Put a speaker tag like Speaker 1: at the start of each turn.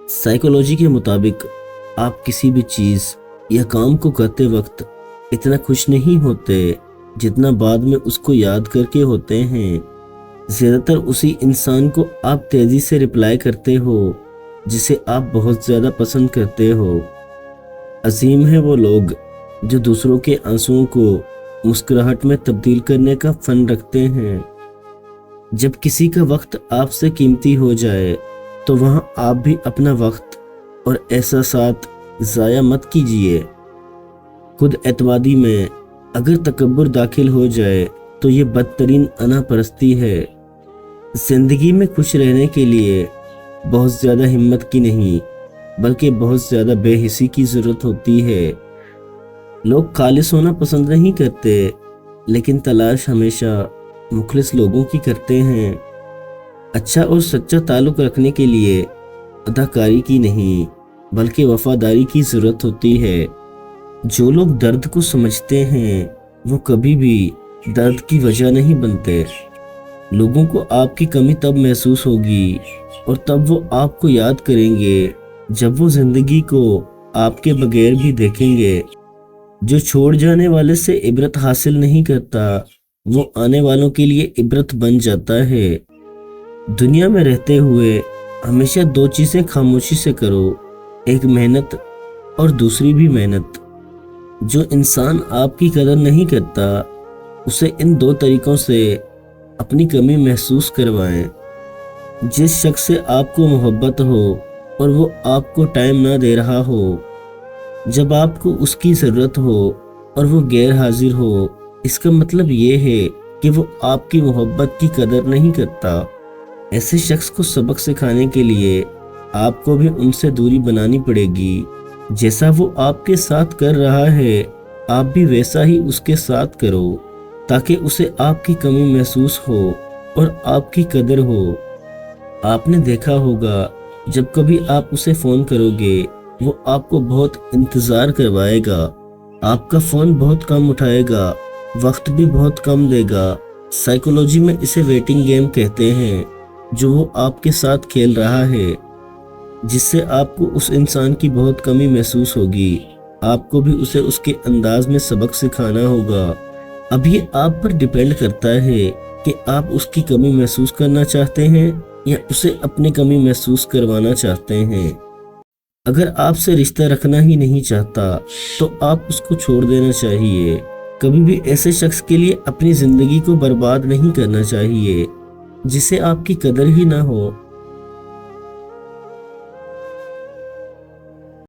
Speaker 1: Psychology کے مطابق آپ کسی بھی چیز یا کام کو کرتے وقت اتنا خوش نہیں ہوتے جتنا بعد میں اس کو یاد کر کے ہوتے ہیں۔ زیادہ تر اسی انسان کو آپ تیزی سے رپلائی کرتے ہو جسے آپ بہت زیادہ پسند کرتے ہو۔ عظیم ہے وہ لوگ جو دوسروں کے آنسوؤں کو مسکراہٹ میں تبدیل کرنے کا فن رکھتے ہیں۔ جب کسی کا وقت آپ سے قیمتی ہو جائے تو وہاں آپ بھی اپنا وقت اور احساسات ضائع مت کیجیے۔ خود اعتمادی میں اگر تکبر داخل ہو جائے تو یہ بدترین انا پرستی ہے۔ زندگی میں خوش رہنے کے لیے بہت زیادہ ہمت کی نہیں بلکہ بہت زیادہ بے حسی کی ضرورت ہوتی ہے۔ لوگ خالص ہونا پسند نہیں کرتے لیکن تلاش ہمیشہ مخلص لوگوں کی کرتے ہیں۔ اچھا اور سچا تعلق رکھنے کے لیے اداکاری کی نہیں بلکہ وفاداری کی ضرورت ہوتی ہے۔ جو لوگ درد کو سمجھتے ہیں وہ کبھی بھی درد کی وجہ نہیں بنتے۔ لوگوں کو آپ کی کمی تب محسوس ہوگی اور تب وہ آپ کو یاد کریں گے جب وہ زندگی کو آپ کے بغیر بھی دیکھیں گے۔ جو چھوڑ جانے والے سے عبرت حاصل نہیں کرتا وہ آنے والوں کے لیے عبرت بن جاتا ہے۔ دنیا میں رہتے ہوئے ہمیشہ دو چیزیں خاموشی سے کرو، ایک محنت اور دوسری بھی محنت۔ جو انسان آپ کی قدر نہیں کرتا اسے ان دو طریقوں سے اپنی کمی محسوس کروائیں۔ جس شخص سے آپ کو محبت ہو اور وہ آپ کو ٹائم نہ دے رہا ہو، جب آپ کو اس کی ضرورت ہو اور وہ غیر حاضر ہو، اس کا مطلب یہ ہے کہ وہ آپ کی محبت کی قدر نہیں کرتا۔ ایسے شخص کو سبق سکھانے کے لیے آپ کو بھی ان سے دوری بنانی پڑے گی۔ جیسا وہ آپ کے ساتھ کر رہا ہے آپ بھی ویسا ہی اس کے ساتھ کرو تاکہ اسے آپ کی کمی محسوس ہو اور آپ کی قدر ہو۔ آپ نے دیکھا ہوگا جب کبھی آپ اسے فون کرو گے وہ آپ کو بہت انتظار کروائے گا، آپ کا فون بہت کم اٹھائے گا، وقت بھی بہت کم دے گا۔ سائیکولوجی میں اسے ویٹنگ گیم کہتے ہیں جو وہ آپ کے ساتھ کھیل رہا ہے، جس سے آپ کو اس انسان کی بہت کمی محسوس ہوگی۔ آپ کو بھی اسے اس کے انداز میں سبق سکھانا ہوگا۔ اب یہ آپ پر ڈیپینڈ کرتا ہے کہ آپ اس کی کمی محسوس کرنا چاہتے ہیں یا اسے اپنی کمی محسوس کروانا چاہتے ہیں۔ اگر آپ سے رشتہ رکھنا ہی نہیں چاہتا تو آپ اس کو چھوڑ دینا چاہیے۔ کبھی بھی ایسے شخص کے لیے اپنی زندگی کو برباد نہیں کرنا چاہیے جسے آپ کی قدر ہی نہ ہو۔